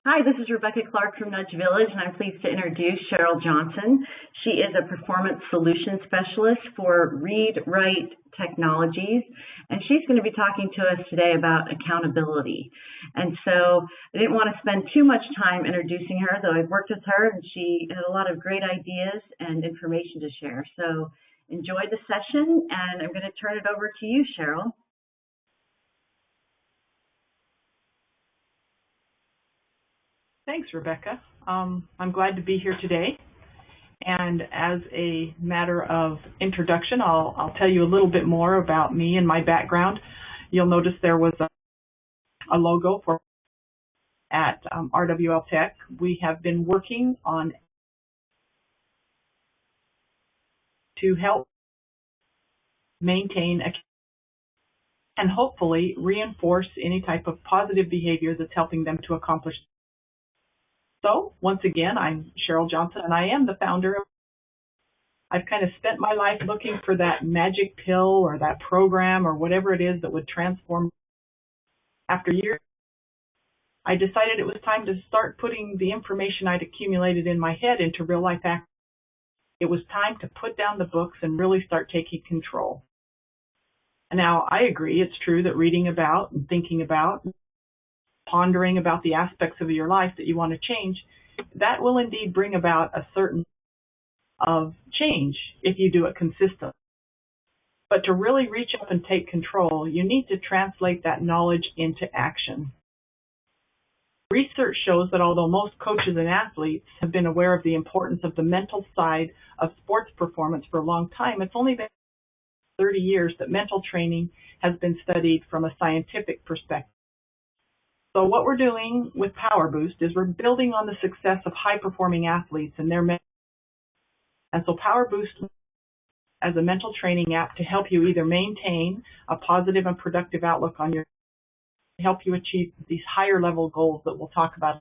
Hi, this is Rebecca Clark from Nudge Village, and I'm pleased to introduce Cheryl Johnson. She is a performance solution specialist for Read Write Technologies, and she's going to be talking to us today about accountability. And so I didn't want to spend too much time introducing her, though I've worked with her, and she had a lot of great ideas and information to share. So enjoy the session, and I'm going to turn it over to you, Cheryl. Thanks, Rebecca. I'm glad to be here today. And as a matter of introduction, I'll tell you a little bit more about me and my background. You'll notice there was a logo for at RWL Tech. We have been working on to help maintain and hopefully reinforce any type of positive behavior that's helping them to accomplish. So, once again, I'm Cheryl Johnson, and I am the founder. I've kind of spent my life looking for that magic pill or that program or whatever it is that would transform. After years, I decided it was time to start putting the information I'd accumulated in my head into real-life action. It was time to put down the books and really start taking control. And now, I agree, it's true that reading about and thinking about, pondering about the aspects of your life that you want to change, that will indeed bring about a certain of change if you do it consistently. But to really reach up and take control, you need to translate that knowledge into action. Research shows that although most coaches and athletes have been aware of the importance of the mental side of sports performance for a long time, it's only been 30 years that mental training has been studied from a scientific perspective. So what we're doing with Power Boost is we're building on the success of high-performing athletes and their mental. And so Power Boost as a mental training app to help you either maintain a positive and productive outlook on your, help you achieve these higher level goals that we'll talk about.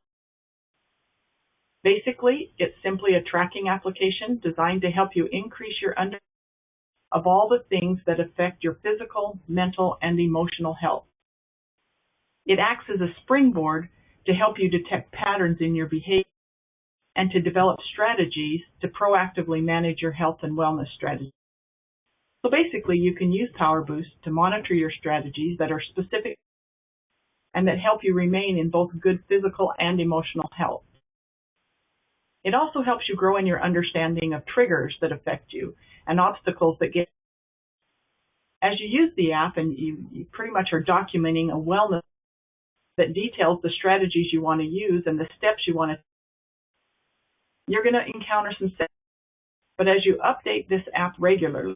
Basically, it's simply a tracking application designed to help you increase your understanding of all the things that affect your physical, mental, and emotional health. It acts as a springboard to help you detect patterns in your behavior and to develop strategies to proactively manage your health and wellness strategies. So basically, you can use Power Boost to monitor your strategies that are specific and that help you remain in both good physical and emotional health. It also helps you grow in your understanding of triggers that affect you and obstacles that get. As you use the app and you pretty much are documenting a wellness that details the strategies you want to use and the steps you want to. You're going to encounter some steps, but as you update this app regularly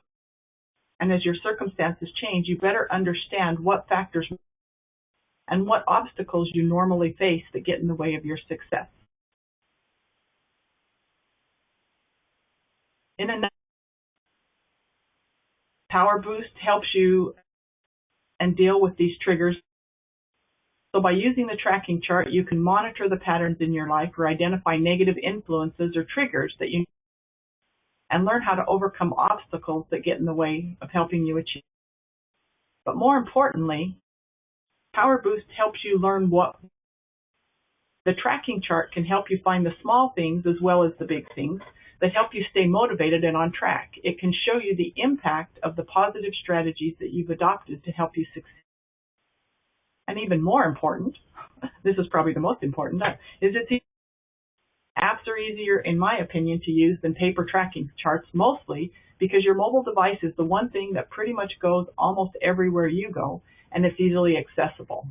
and as your circumstances change, you better understand what factors and what obstacles you normally face that get in the way of your success. In a Power Boost helps you and deal with these triggers. So by using the tracking chart, you can monitor the patterns in your life or identify negative influences or triggers that you and learn how to overcome obstacles that get in the way of helping you achieve. But more importantly, Power Boost helps you learn what the tracking chart can help you find the small things as well as the big things that help you stay motivated and on track. It can show you the impact of the positive strategies that you've adopted to help you succeed. And even more important, this is probably the most important, is apps are easier, in my opinion, to use than paper tracking charts, mostly because your mobile device is the one thing that pretty much goes almost everywhere you go, and it's easily accessible.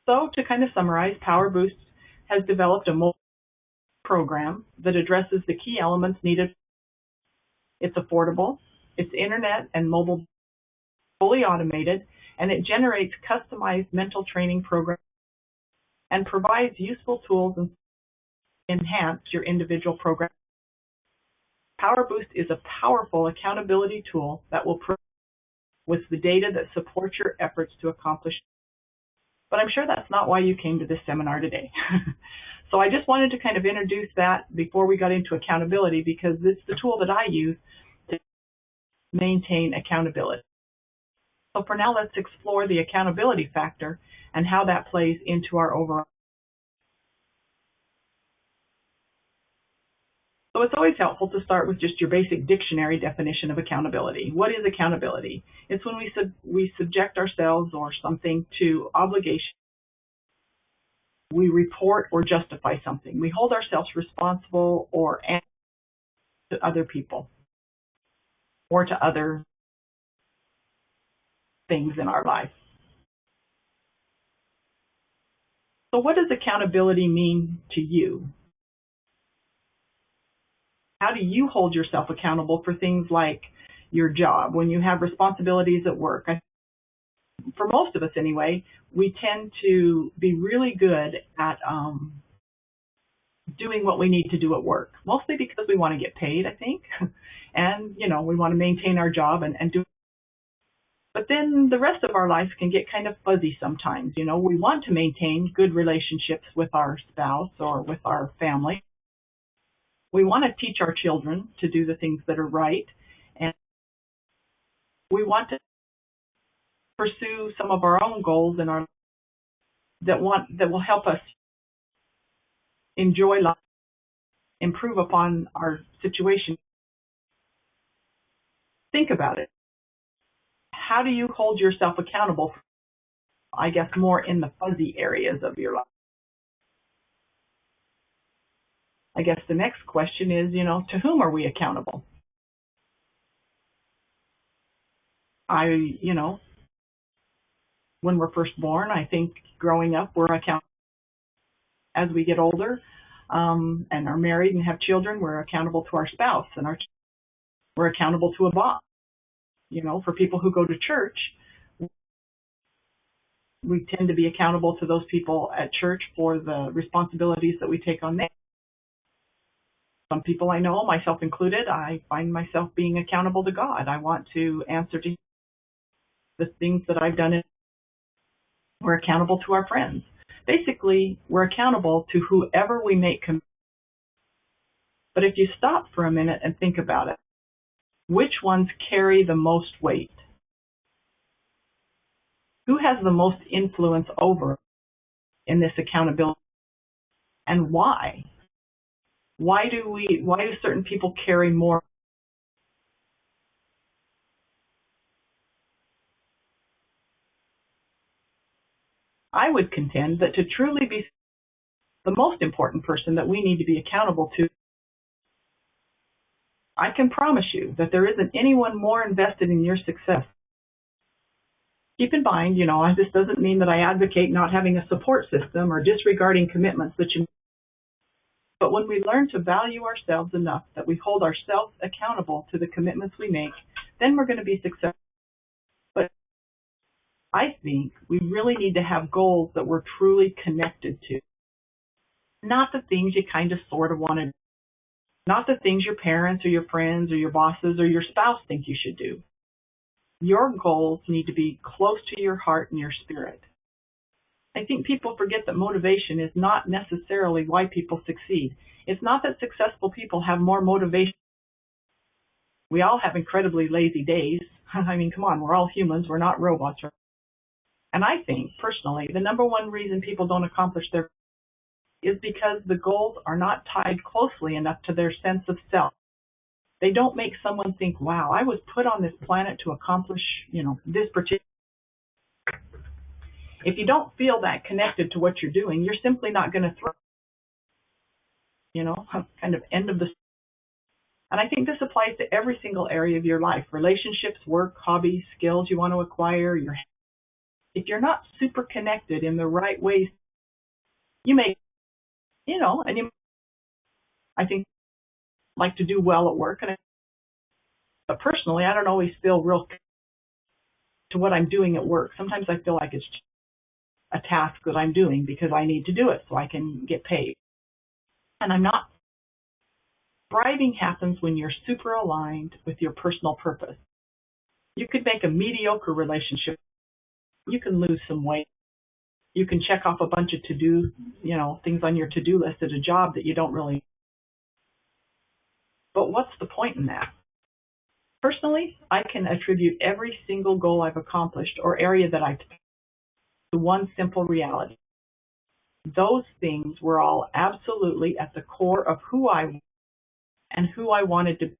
So to kind of summarize, Power Boost has developed a mobile program that addresses the key elements needed. It's affordable, it's internet and mobile fully automated, and it generates customized mental training programs and provides useful tools and enhance your individual program. Power Boost is a powerful accountability tool that will provide with the data that supports your efforts to accomplish. But I'm sure that's not why you came to this seminar today. So I just wanted to kind of introduce that before we got into accountability, because it's the tool that I use to maintain accountability. So for now, let's explore the accountability factor and how that plays into our overall. So it's always helpful to start with just your basic dictionary definition of accountability. What is accountability? It's when we subject ourselves or something to obligation. We report or justify something. We hold ourselves responsible or answerable to other people or to other things in our life. So what does accountability mean to you? How do you hold yourself accountable for things like your job, when you have responsibilities at work? For most of us anyway, we tend to be really good at doing what we need to do at work, mostly because we want to get paid, I think, and, we want to maintain our job and do. But then the rest of our lives can get kind of fuzzy sometimes. We want to maintain good relationships with our spouse or with our family. We want to teach our children to do the things that are right, and we want to pursue some of our own goals in our that will help us enjoy life, improve upon our situation. Think about it. How do you hold yourself accountable, I guess, more in the fuzzy areas of your life? I guess the next question is, to whom are we accountable? When we're first born, I think growing up, we're accountable. As we get older and are married and have children, we're accountable to our spouse, and we're accountable to a boss. For people who go to church, we tend to be accountable to those people at church for the responsibilities that we take on them. Some people I know, myself included, I find myself being accountable to God. I want to answer to the things that I've done. We're accountable to our friends. Basically, we're accountable to whoever we make commitments. But if you stop for a minute and think about it, which ones carry the most weight? Who has the most influence over in this accountability? And why? Why do certain people carry more? I would contend that to truly be the most important person that we need to be accountable to, I can promise you that there isn't anyone more invested in your success. Keep in mind, this doesn't mean that I advocate not having a support system or disregarding commitments that you make. But when we learn to value ourselves enough that we hold ourselves accountable to the commitments we make, then we're going to be successful. But I think we really need to have goals that we're truly connected to. Not the things you kind of sort of want to do. Not the things your parents or your friends or your bosses or your spouse think you should do. Your goals need to be close to your heart and your spirit. I think people forget that motivation is not necessarily why people succeed. It's not that successful people have more motivation. We all have incredibly lazy days. I mean, come on, we're all humans. We're not robots. And I think, personally, the number one reason people don't accomplish their goals is because the goals are not tied closely enough to their sense of self. They don't make someone think, wow, I was put on this planet to accomplish, this particular. If you don't feel that connected to what you're doing, you're simply not going to thrive. Kind of end of the. And I think this applies to every single area of your life: relationships, work, hobbies, skills you want to acquire. If you're not super connected in the right ways, you may, and you, I think, like to do well at work. But personally, I don't always feel real to what I'm doing at work. Sometimes I feel like it's a task that I'm doing because I need to do it so I can get paid. And I'm not. Thriving happens when you're super aligned with your personal purpose. You could make a mediocre relationship. You can lose some weight. You can check off a bunch of to-do, things on your to-do list at a job that you don't really. But what's the point in that? Personally, I can attribute every single goal I've accomplished or area that I've to one simple reality. Those things were all absolutely at the core of who I was and who I wanted to be.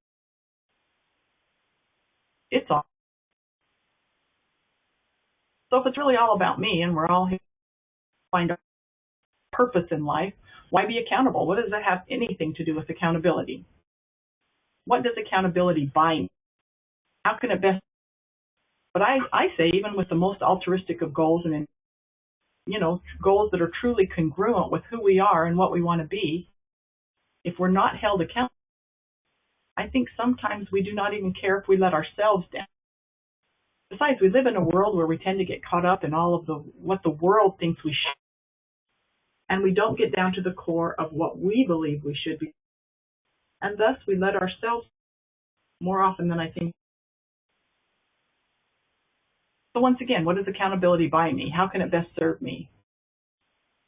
It's all. So if it's really all about me and we're all here to find our purpose in life, why be accountable? What does that have anything to do with accountability? What does accountability buy me? How can it best? But I say, even with the most altruistic of goals and, goals that are truly congruent with who we are and what we want to be, if we're not held accountable, I think sometimes we do not even care if we let ourselves down. Besides, we live in a world where we tend to get caught up in all of what the world thinks we should, and we don't get down to the core of what we believe we should be. And thus, we let ourselves more often than I think. So once again, what does accountability buy me? How can it best serve me?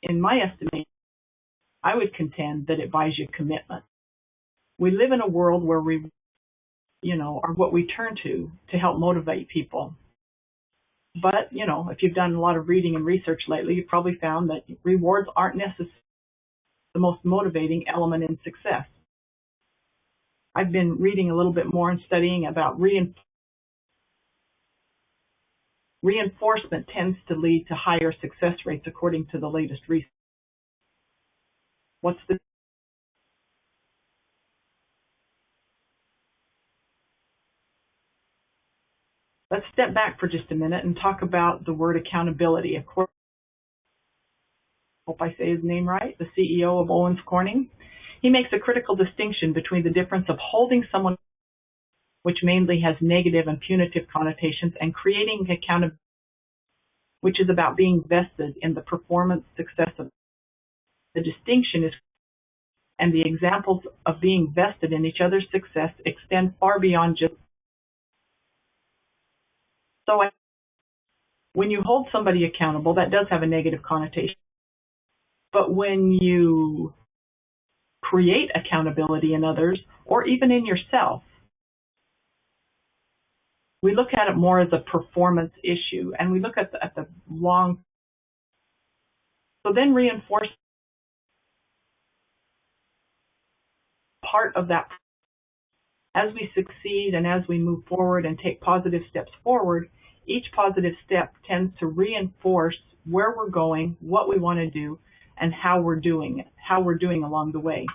In my estimation, I would contend that it buys you commitment. We live in a world where we, are what we turn to help motivate people. But, if you've done a lot of reading and research lately, you've probably found that rewards aren't necessarily the most motivating element in success. I've been reading a little bit more and studying about reinforcement tends to lead to higher success rates according to the latest research. Let's step back for just a minute and talk about the word accountability. Of course, I hope I say his name right, the CEO of Owens Corning. He makes a critical distinction between the difference of holding someone, which mainly has negative and punitive connotations, and creating accountability, which is about being vested in the performance success of. The distinction is, and the examples of being vested in each other's success extend far beyond just. So when you hold somebody accountable, that does have a negative connotation. But when you create accountability in others, or even in yourself, we look at it more as a performance issue, and we look at the long. So then reinforce part of that. As we succeed and as we move forward and take positive steps forward, each positive step tends to reinforce where we're going, what we want to do, and how we're doing it, how we're doing along the way.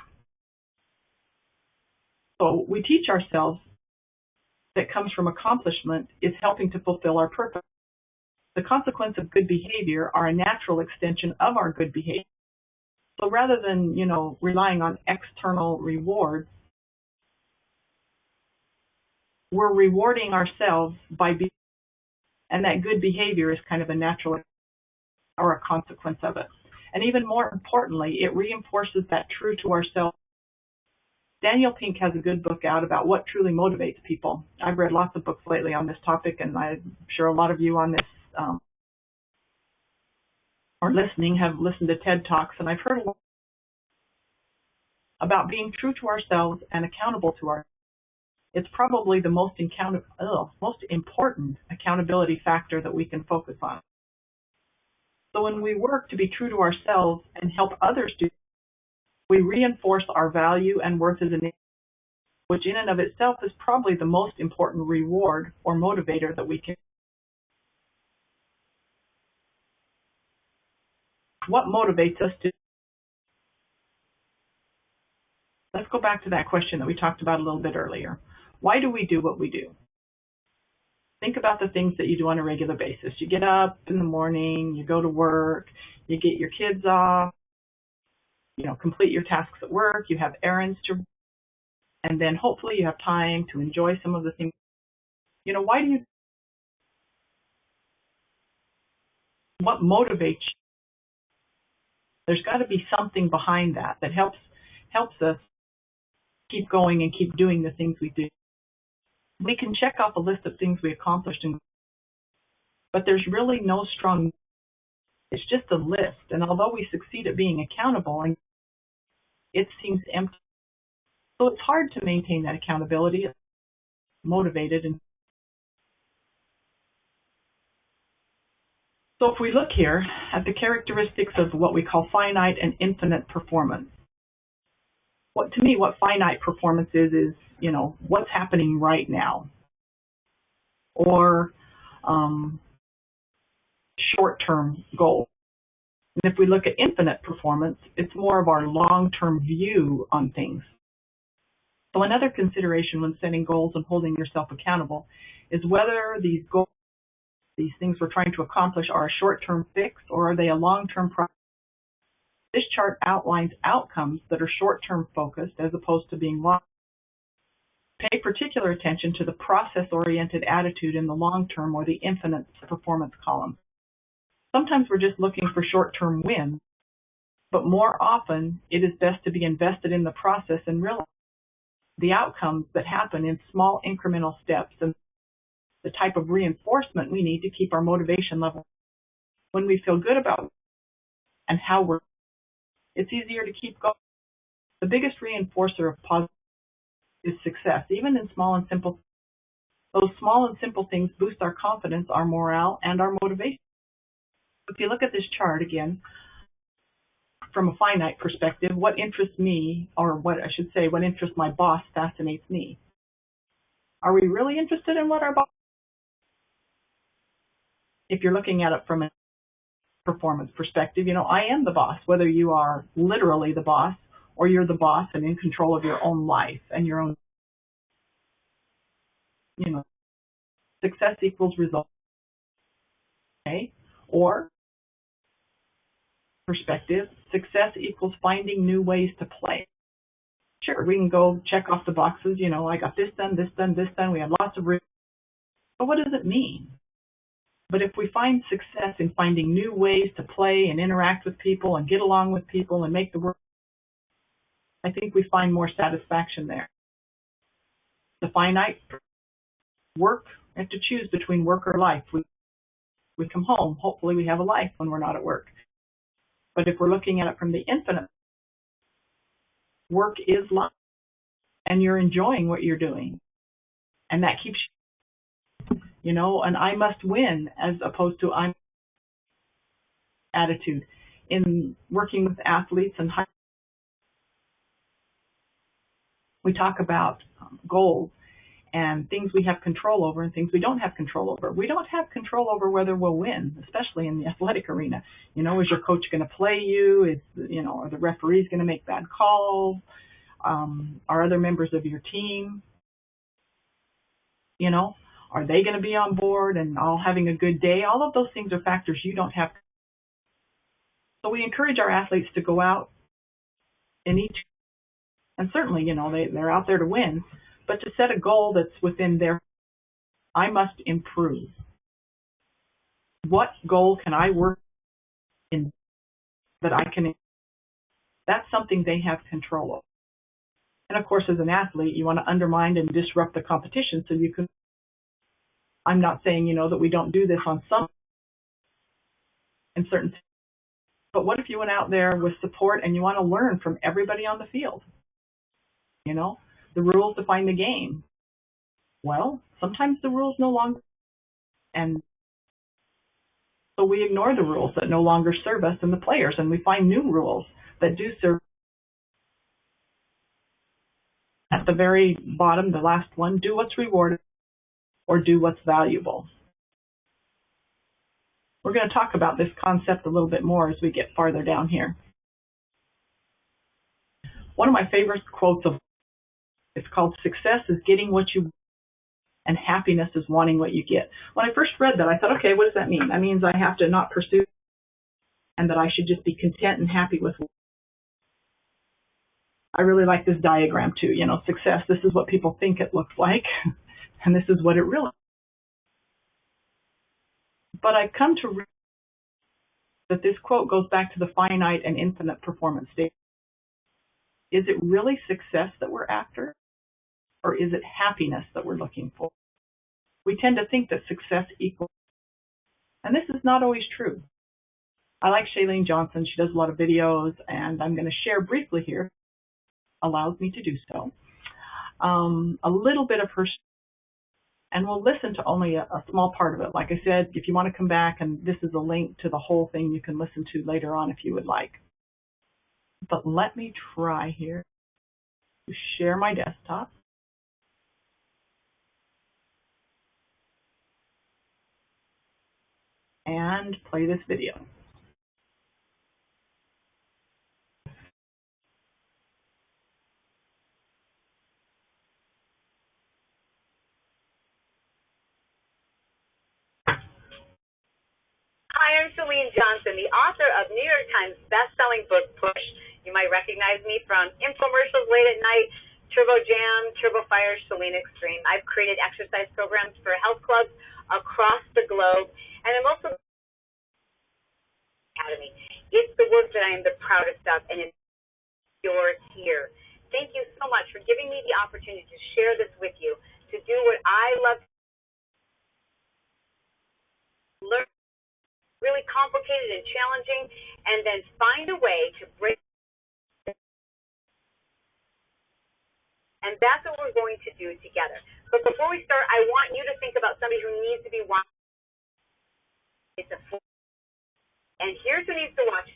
So we teach ourselves that comes from accomplishment is helping to fulfill our purpose. The consequence of good behavior are a natural extension of our good behavior. So rather than, relying on external rewards, we're rewarding ourselves by being, and that good behavior is kind of a natural or a consequence of it. And even more importantly, it reinforces that true to ourselves. Daniel Pink has a good book out about what truly motivates people. I've read lots of books lately on this topic, and I'm sure a lot of you on this or listening have listened to TED Talks, and I've heard a lot about being true to ourselves and accountable to ourselves. It's probably the most important accountability factor that we can focus on. So when we work to be true to ourselves and help others do, we reinforce our value and worth as an individual, which in and of itself is probably the most important reward or motivator that we can. What motivates us to? Let's go back to that question that we talked about a little bit earlier. Why do we do what we do? Think about the things that you do on a regular basis. You get up in the morning, you go to work, you get your kids off, complete your tasks at work, you have errands to, and then hopefully you have time to enjoy some of the things. Why do you? What motivates you? There's got to be something behind that helps us keep going and keep doing the things we do. We can check off a list of things we accomplished, but there's really no strong. It's just a list, and although we succeed at being accountable, it seems empty. So it's hard to maintain that accountability, motivated, and So if we look here at the characteristics of what we call finite and infinite performance, to me, what finite performance is, what's happening right now, or short-term goals. And if we look at infinite performance, it's more of our long-term view on things. So another consideration when setting goals and holding yourself accountable is whether these goals, these things we're trying to accomplish, are a short-term fix or are they a long-term process. This chart outlines outcomes that are short-term focused as opposed to being long. Pay particular attention to the process-oriented attitude in the long-term or the infinite performance column. Sometimes we're just looking for short-term wins, but more often it is best to be invested in the process and realize the outcomes that happen in small incremental steps and the type of reinforcement we need to keep our motivation level. When we feel good about and how we're, it's easier to keep going. The biggest reinforcer of positive is success, even in small and simple. Those small and simple things boost our confidence, our morale, and our motivation. If you look at this chart again, from a finite perspective, what interests me, or what I should say, what interests my boss fascinates me. Are we really interested in what our boss? If you're looking at it from a performance perspective, I am the boss, whether you are literally the boss or you're the boss and in control of your own life and your own, success equals result. Okay? Or perspective, success equals finding new ways to play. Sure, we can go check off the boxes, I got this done, this done, this done, we had lots of results. But what does it mean? But if we find success in finding new ways to play and interact with people and get along with people and make the work, I think we find more satisfaction there. The finite work, we have to choose between work or life. We come home, hopefully we have a life when we're not at work. But if we're looking at it from the infinite, work is life, and you're enjoying what you're doing. And that keeps an I must win as opposed to I'm attitude. In working with athletes and we talk about goals and things we have control over and things we don't have control over. We don't have control over whether we'll win, especially in the athletic arena. Is your coach going to play you? Are the referees going to make bad calls? Are other members of your team, are they going to be on board and all having a good day? All of those things are factors you don't have. So we encourage our athletes to go out in each, and certainly, they're out there to win, but to set a goal that's within I must improve. What goal can I work in that I can? That's something they have control over. And of course, as an athlete, you want to undermine and disrupt the competition so you can. I'm not saying, that we don't do this on some in certain, but what if you went out there with support and you want to learn from everybody on the field? The rules define the game. Well, sometimes the rules no longer, and so we ignore the rules that no longer serve us and the players, and we find new rules that do serve. At the very bottom, the last one, do what's rewarded or do what's valuable. We're going to talk about this concept a little bit more as we get farther down here. One of my favorite quotes it's called "Success is getting what you want and happiness is wanting what you get." When I first read that, I thought, okay, what does that mean? That means I have to not pursue and that I should just be content and happy with. I really like this diagram too. Success, this is what people think it looks like, and this is what it really is. But I've come to realize that this quote goes back to the finite and infinite performance state. Is it really success that we're after, or is it happiness that we're looking for? We tend to think that success equals, and this is not always true. I like Shailene Johnson. She does a lot of videos, and I'm going to share briefly here, allows me to do so, a little bit of her. and we'll listen to only a small part of it. Like I said, if you want to come back, and this is a link to the whole thing you can listen to later on if you would like. But let me try here to share my desktop. And play this video. Hi, I'm Celine Johnson, the author of New York Times best-selling book, Push. You might recognize me from infomercials late at night, Turbo Jam, Turbo Fire, Celine Extreme. I've created exercise programs for health clubs across the globe, and I'm also Academy. It's the work that I am the proudest of, and it's yours here. Thank you so much for giving me the opportunity to share this with you, to do what I love, learn really complicated and challenging, and then find a way to break. And that's what we're going to do together. But before we start, I want you to think about somebody who needs to be watching. And here's who needs to watch.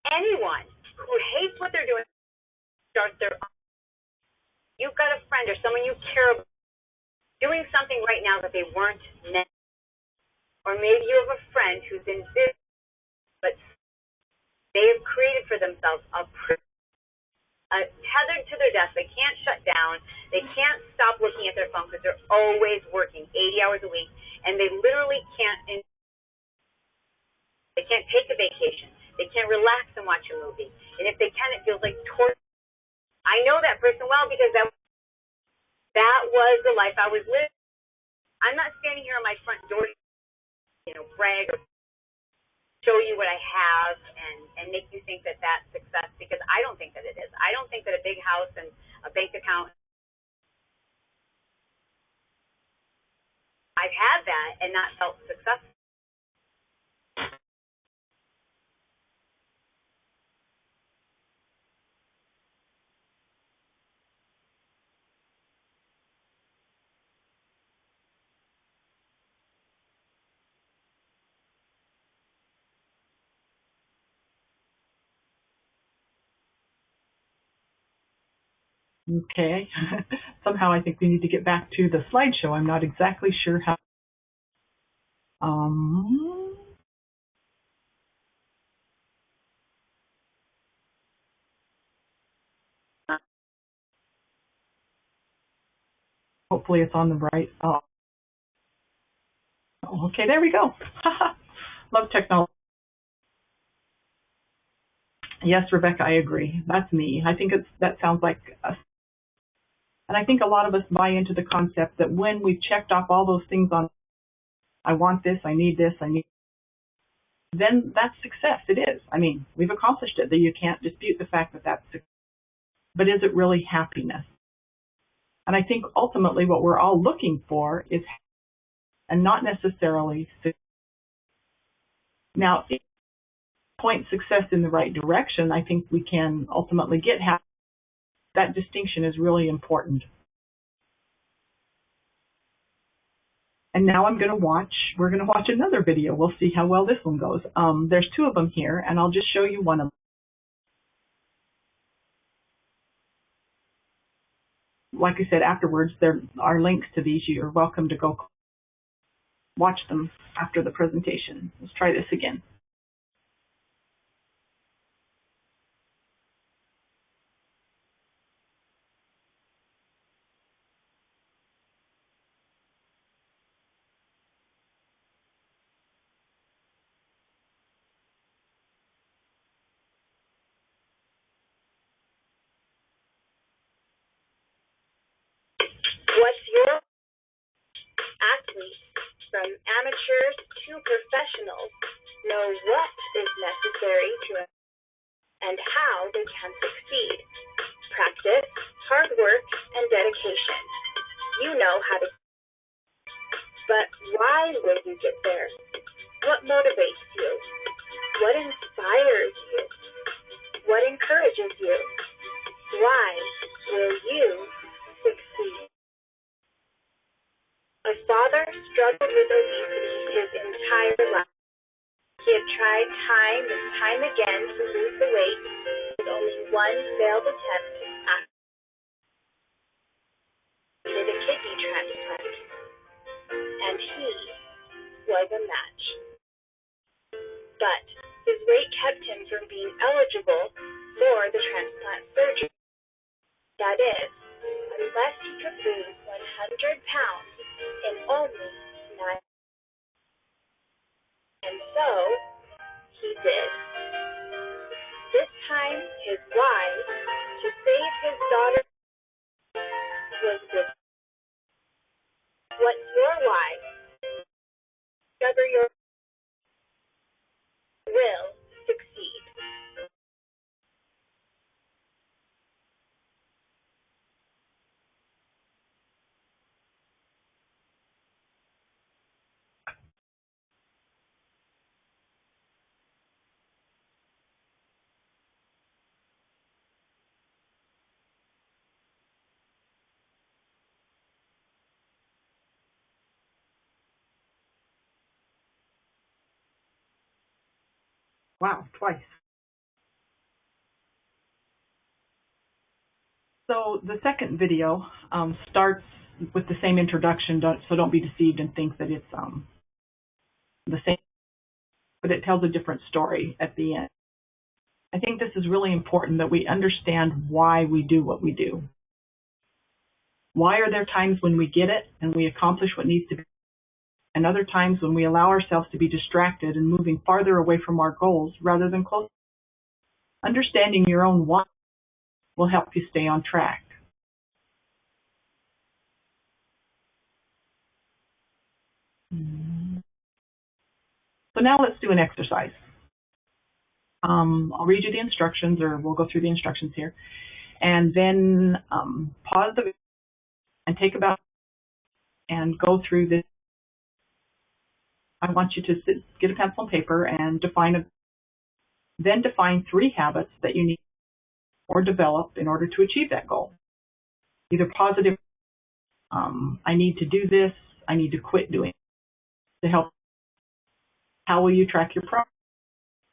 Anyone who hates what they're doing, start their own. You've got a friend or someone you care about doing something right now that they weren't meant. Or maybe you have a friend who's in business, but they have created for themselves a tethered to their desk. They can't shut down. They can't stop looking at their phone because they're always working 80 hours a week, and they literally can't. They can't take a vacation. They can't relax and watch a movie. And if they can, it feels like torture. I know that person well because that was the life I was living. I'm not standing here on my front door, brag or show you what I have and make you think that that's success, because I don't think that it is. I don't think that a big house and a bank account. I've had that and not felt successful. Okay. Somehow I think we need to get back to the slideshow. I'm not exactly sure how. Hopefully it's on the right. Oh, okay, there we go. Love technology. Yes, Rebecca, I agree. That's me. I think that sounds like us. And I think a lot of us buy into the concept that when we've checked off all those things on, I want this, I need this, then that's success. It is. I mean, we've accomplished it. That you can't dispute the fact that that's success. But is it really happiness? And I think ultimately what we're all looking for is happiness and not necessarily success. Now, if we point success in the right direction, I think we can ultimately get happiness. That distinction is really important. And now we're going to watch another video. We'll see how well this one goes. There's two of them here, and I'll just show you one of them. Like I said, afterwards, there are links to these. You're welcome to go watch them after the presentation. Let's try this again. What's your athletes, from amateurs to professionals, know what is necessary to and how they can succeed? Practice, hard work, and dedication. You know how to. But why will you get there? What motivates you? What inspires you? What encourages you? Why will you succeed? tried time and time again to lose the weight, with only one failed attempt after he did a kidney transplant, and he was a match. But his weight kept him from being eligible for the transplant surgery. That is, unless he could lose 100 pounds in only 9 months. And so, he did. This time, his why, to save his daughter, was with. What's your why? Discover your will succeed. Wow, twice. So the second video starts with the same introduction, so don't be deceived and think that it's the same, but it tells a different story at the end. I think this is really important, that we understand why we do what we do. Why are there times when we get it and we accomplish what needs to be, and other times when we allow ourselves to be distracted and moving farther away from our goals rather than closer? Understanding your own why will help you stay on track. So now let's do an exercise. I'll read you the instructions, or we'll go through the instructions here, and then pause the video and take about and go through this. I want you to get a pencil and paper and define 3 habits that you need or develop in order to achieve that goal. Either positive, I need to do this, I need to quit doing it, to help. How will you track your progress?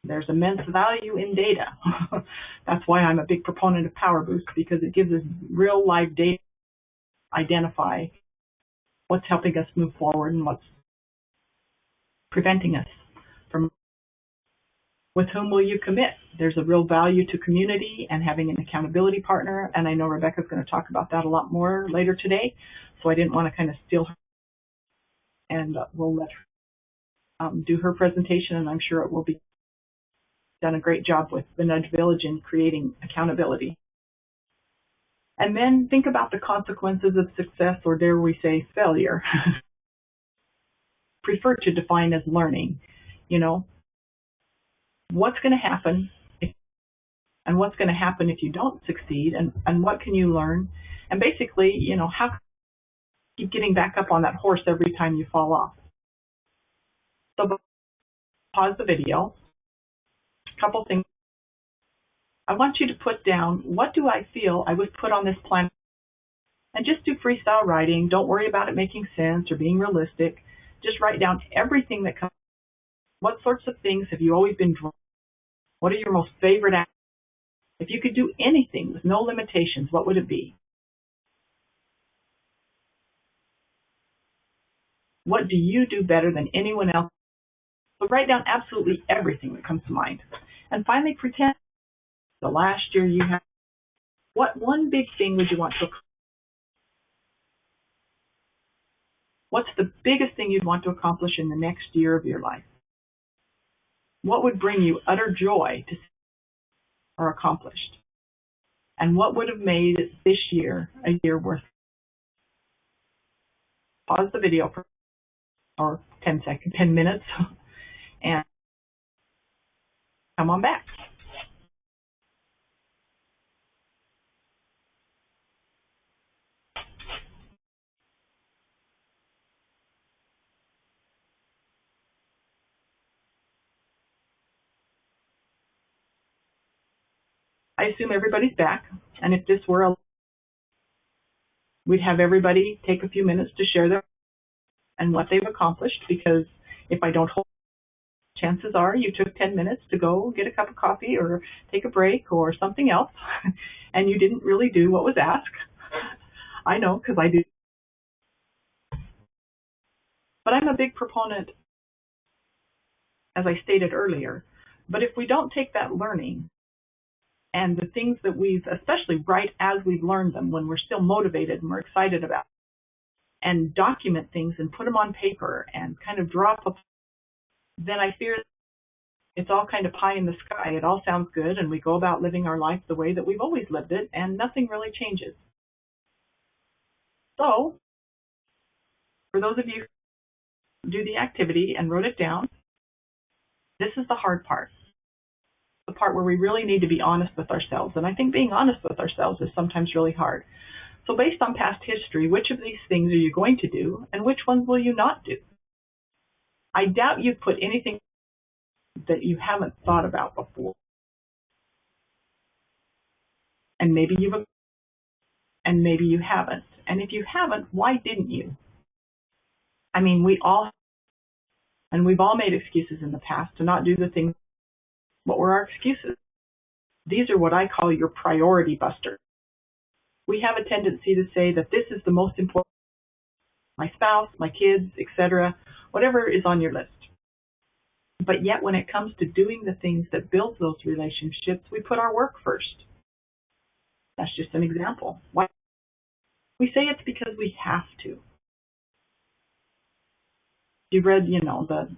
There's immense value in data. That's why I'm a big proponent of Power Boost, because it gives us real live data to identify what's helping us move forward and what's preventing us from. With whom will you commit? There's a real value to community and having an accountability partner, and I know Rebecca's going to talk about that a lot more later today, so I didn't want to kind of steal her, and we'll let her do her presentation, and I'm sure it will be done a great job with the Nudge Village in creating accountability. And then think about the consequences of success, or dare we say failure. Prefer to define as learning. You know, what's going to happen and what's going to happen if you don't succeed, and what can you learn? And basically, you know, how can you keep getting back up on that horse every time you fall off? So pause the video. A couple things. I want you to put down, what do I feel I was put on this planet? And just do freestyle writing. Don't worry about it making sense or being realistic. Just write down everything that comes. What sorts of things have you always been drawn to? What are your most favorite activities? If you could do anything with no limitations, what would it be? What do you do better than anyone else? So write down absolutely everything that comes to mind. And finally, pretend the last year you had. What one big thing would you want to accomplish? What's the biggest thing you'd want to accomplish in the next year of your life? What would bring you utter joy to see or accomplished? And what would have made this year a year worth? Pause the video for 10 minutes, and come on back. I assume everybody's back, and if this were we'd have everybody take a few minutes to share their and what they've accomplished, because if I don't hold chances are you took 10 minutes to go get a cup of coffee or take a break or something else, and you didn't really do what was asked. I know, because I do. But I'm a big proponent, as I stated earlier, but if we don't take that learning and the things that we've, especially right as we've learned them, when we're still motivated and we're excited about, and document things and put them on paper and kind of draw up, then I fear it's all kind of pie in the sky. It all sounds good, and we go about living our life the way that we've always lived it, and nothing really changes. So, for those of you who do the activity and wrote it down, this is the hard part. The part where we really need to be honest with ourselves. And I think being honest with ourselves is sometimes really hard. So based on past history, which of these things are you going to do, and which ones will you not do? I doubt you've put anything that you haven't thought about before. And maybe and maybe you haven't. And if you haven't, why didn't you? I mean, we've all made excuses in the past to not do the things. What were our excuses? These are what I call your priority busters. We have a tendency to say that this is the most important, my spouse, my kids, etc., whatever is on your list. But yet when it comes to doing the things that build those relationships, we put our work first. That's just an example. Why? We say it's because we have to. You've read, the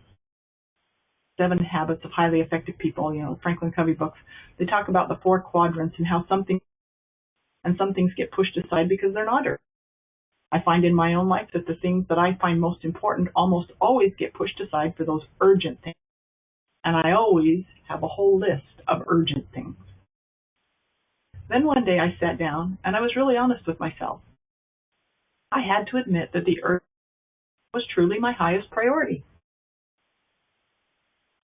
7 Habits of Highly Effective People, Franklin Covey books. They talk about the 4 quadrants and how some things get pushed aside because they're not urgent. I find in my own life that the things that I find most important almost always get pushed aside for those urgent things. And I always have a whole list of urgent things. Then one day I sat down and I was really honest with myself. I had to admit that the urgent was truly my highest priority.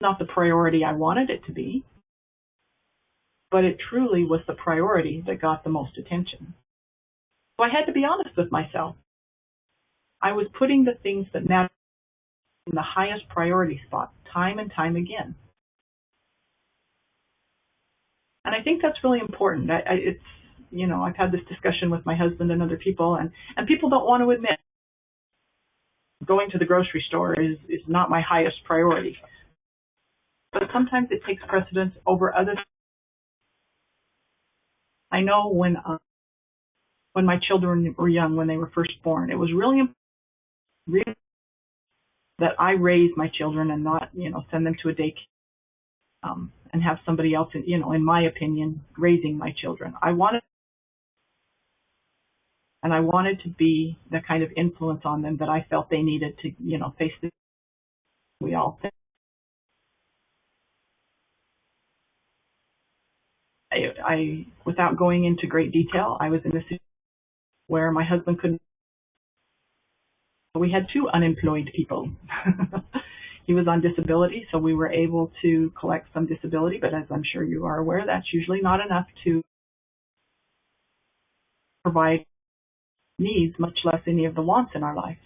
Not the priority I wanted it to be, but it truly was the priority that got the most attention. So I had to be honest with myself. I was putting the things that mattered in the highest priority spot time and time again. And I think that's really important. I've had this discussion with my husband and other people, and people don't want to admit going to the grocery store is not my highest priority. But sometimes it takes precedence over other things. I know when my children were young, when they were first born, it was really important that I raise my children and not, send them to a daycare and have somebody else, in my opinion, raising my children. I wanted to be the kind of influence on them that I felt they needed to, face the. We all think. I, without going into great detail, I was in a situation where my husband couldn't. We had 2 unemployed people. He was on disability, so we were able to collect some disability, but as I'm sure you are aware, that's usually not enough to provide needs, much less any of the wants in our life.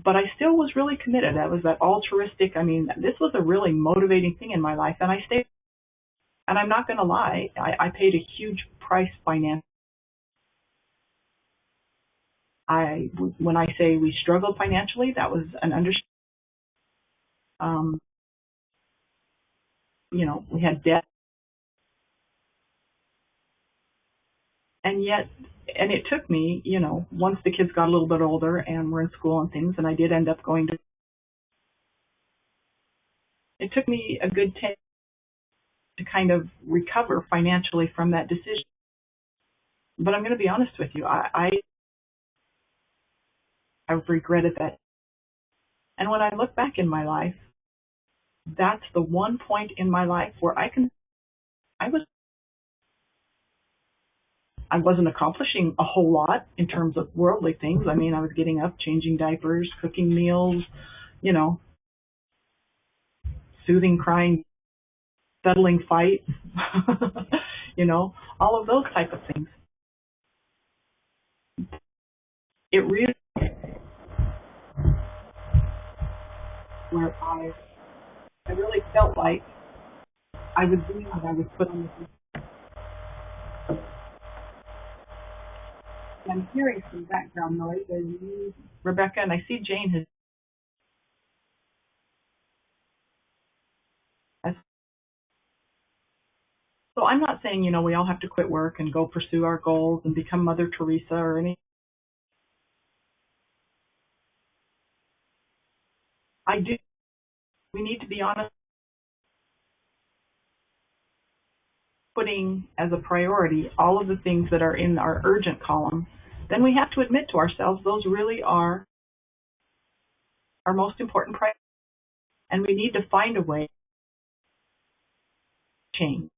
But I still was really committed. That was that altruistic, this was a really motivating thing in my life, and I stayed. And I'm not going to lie, I paid a huge price financially. When I say we struggled financially, that was an understatement. We had debt. And it took me, once the kids got a little bit older and were in school and things, and I did end up going to, it took me a good 10 to kind of recover financially from that decision. But I'm going to be honest with you, I've regretted that. And when I look back in my life, that's the one point in my life where I wasn't accomplishing a whole lot in terms of worldly things. I was getting up, changing diapers, cooking meals, soothing crying, settling fights, all of those type of things. It really where I I really felt like I was doing what I was put on this. I'm hearing some background noise. Rebecca, and I see Jane has. So I'm not saying, we all have to quit work and go pursue our goals and become Mother Teresa or anything. We need to be honest, putting as a priority all of the things that are in our urgent column. Then we have to admit to ourselves those really are our most important priorities. And we need to find a way to change.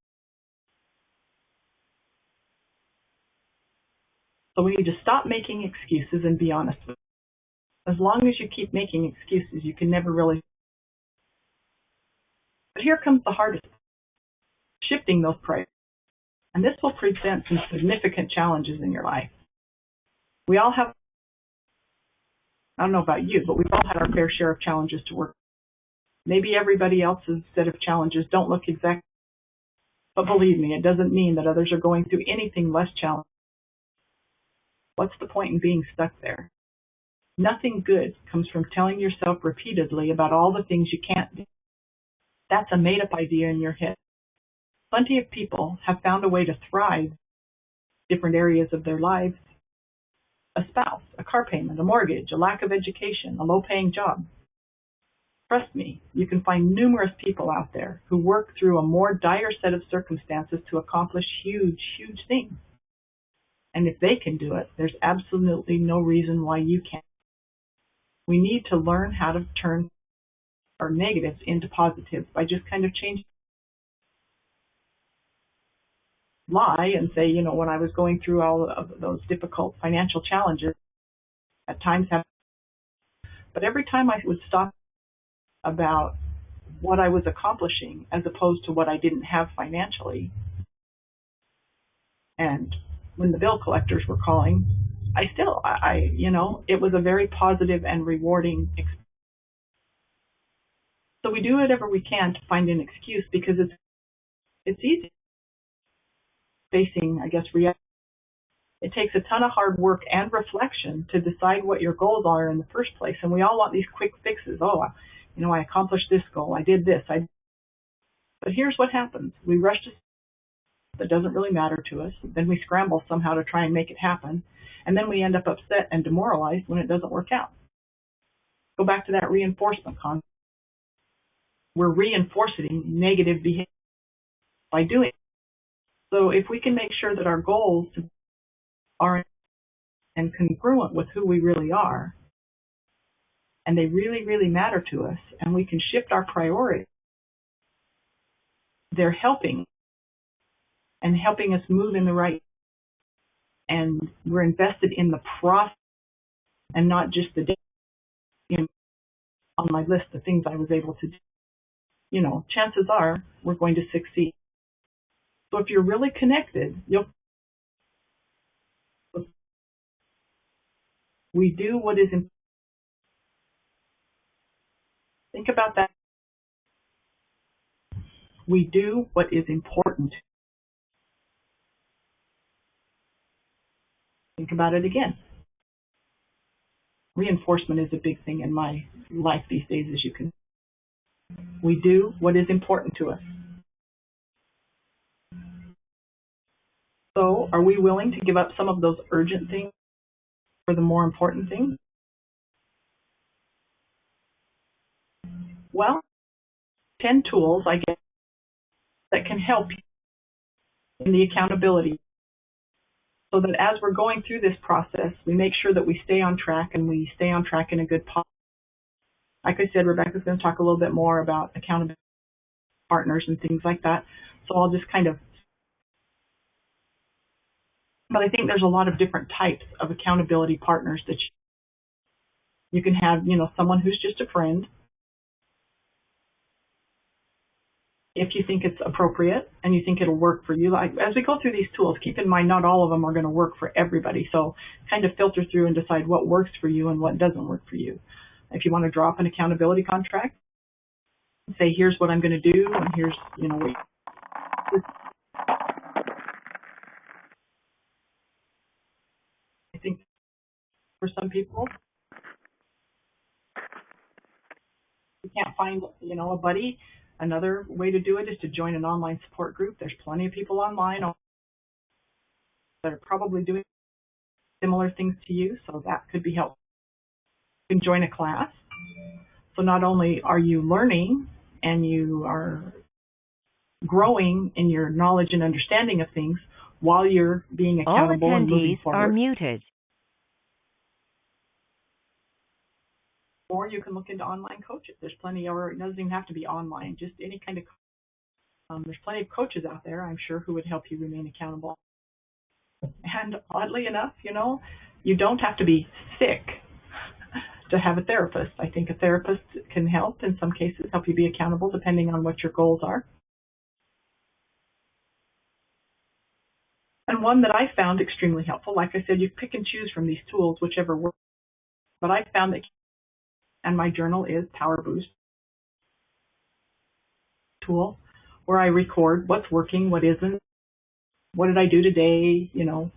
So we need to stop making excuses and be honest with them. As long as you keep making excuses, you can never really. But here comes the hardest, shifting those priorities. And this will present some significant challenges in your life. We all have, I don't know about you, but we've all had our fair share of challenges to work. Maybe everybody else's set of challenges don't look exact, but believe me, it doesn't mean that others are going through anything less challenging. What's the point in being stuck there? Nothing good comes from telling yourself repeatedly about all the things you can't do. That's a made-up idea in your head. Plenty of people have found a way to thrive in different areas of their lives. A spouse, a car payment, a mortgage, a lack of education, a low-paying job. Trust me, you can find numerous people out there who work through a more dire set of circumstances to accomplish huge, huge things. And if they can do it, there's absolutely no reason why you can't. We need to learn how to turn our negatives into positives by just kind of changing. Lie and say, when I was going through all of those difficult financial challenges, at times but every time I would stop about what I was accomplishing as opposed to what I didn't have financially. And when the bill collectors were calling, it was a very positive and rewarding experience. So we do whatever we can to find an excuse because it's easy. Facing, reality. It takes a ton of hard work and reflection to decide what your goals are in the first place. And we all want these quick fixes. Oh, I accomplished this goal. I did this. But here's what happens. We rush to that doesn't really matter to us. Then we scramble somehow to try and make it happen. And then we end up upset and demoralized when it doesn't work out. Go back to that reinforcement concept. We're reinforcing negative behavior by doing it. So if we can make sure that our goals are and congruent with who we really are, and they really, really matter to us, and we can shift our priorities, they're helping us move in the right, and we're invested in the process and not just the day on my list of things I was able to do. Chances are we're going to succeed. So if you're really connected, we do what is important. Think about that. We do what is important. Think about it again. Reinforcement is a big thing in my life these days, as you can. We do what is important to us. So, are we willing to give up some of those urgent things for the more important things? Well, 10 tools, I guess, that can help you in the accountability so that as we're going through this process, we make sure that we stay on track and we stay on track in a good posture. Like I said, Rebecca's going to talk a little bit more about accountability partners and things like that. So I'll just but I think there's a lot of different types of accountability partners that you can have, someone who's just a friend. If you think it's appropriate and you think it'll work for you. As we go through these tools, keep in mind not all of them are going to work for everybody. So kind of filter through and decide what works for you and what doesn't work for you. If you want to draw up an accountability contract, say, here's what I'm going to do, and here's, I think for some people, you can't find, a buddy. Another way to do it is to join an online support group. There's plenty of people online that are probably doing similar things to you, so that could be helpful. You can join a class. So not only are you learning and you are growing in your knowledge and understanding of things while you're being accountable and moving forward. All attendees are muted. Or you can look into online coaches. There's plenty, or it doesn't even have to be online, just any kind of there's plenty of coaches out there, I'm sure, who would help you remain accountable. And oddly enough, you don't have to be sick to have a therapist. I think a therapist can help, in some cases, help you be accountable depending on what your goals are. And one that I found extremely helpful, like I said, you pick and choose from these tools, whichever works. But I found that, and my journal is Power Boost tool, where I record what's working, what isn't, what did I do today,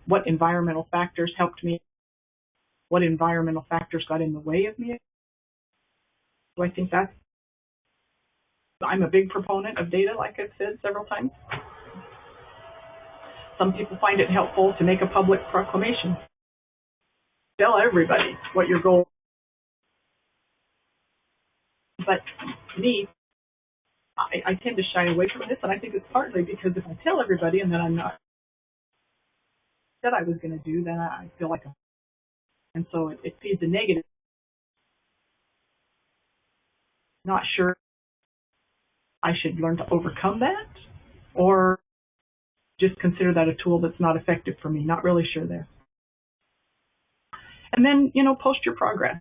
what environmental factors helped me, what environmental factors got in the way of me. So I think I'm a big proponent of data, like I've said several times. Some people find it helpful to make a public proclamation. Tell everybody what your goal is. But me, I tend to shy away from this, and I think it's partly because if I tell everybody and then I'm not said I was going to do, then I feel like and so it feeds a negative. Not sure I should learn to overcome that, or just consider that a tool that's not effective for me. Not really sure there. And then, post your progress,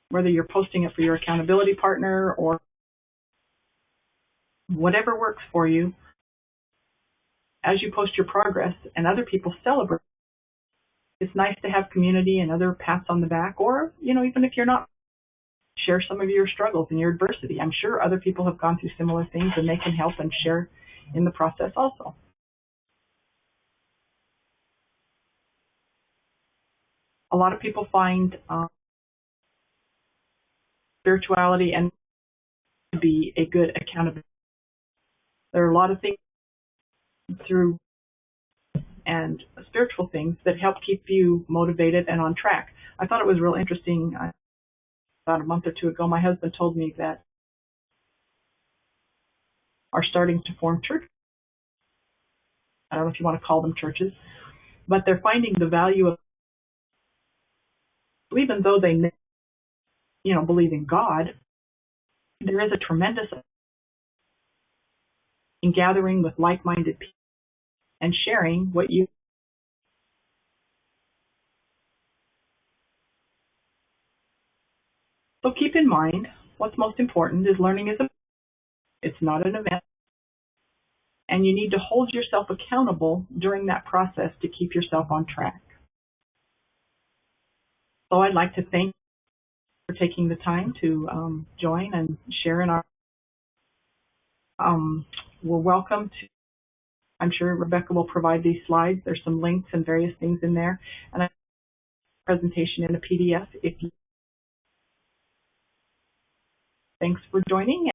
whether you're posting it for your accountability partner or whatever works for you. As you post your progress and other people celebrate, it's nice to have community and other pats on the back, or, even if you're not, share some of your struggles and your adversity. I'm sure other people have gone through similar things and they can help and share in the process also. A lot of people find spirituality and to be a good accountability. There are a lot of things through and spiritual things that help keep you motivated and on track. I thought it was real interesting. About a month or two ago, my husband told me that are starting to form churches. I don't know if you want to call them churches, but they're finding the value of, even though they, believe in God, there is a tremendous in gathering with like-minded people and sharing what you. So keep in mind, what's most important is learning is it's not an event, and you need to hold yourself accountable during that process to keep yourself on track. So I'd like to thank you for taking the time to join and share in our. We're welcome to. I'm sure Rebecca will provide these slides. There's some links and various things in there, and a presentation in a PDF. Thanks for joining.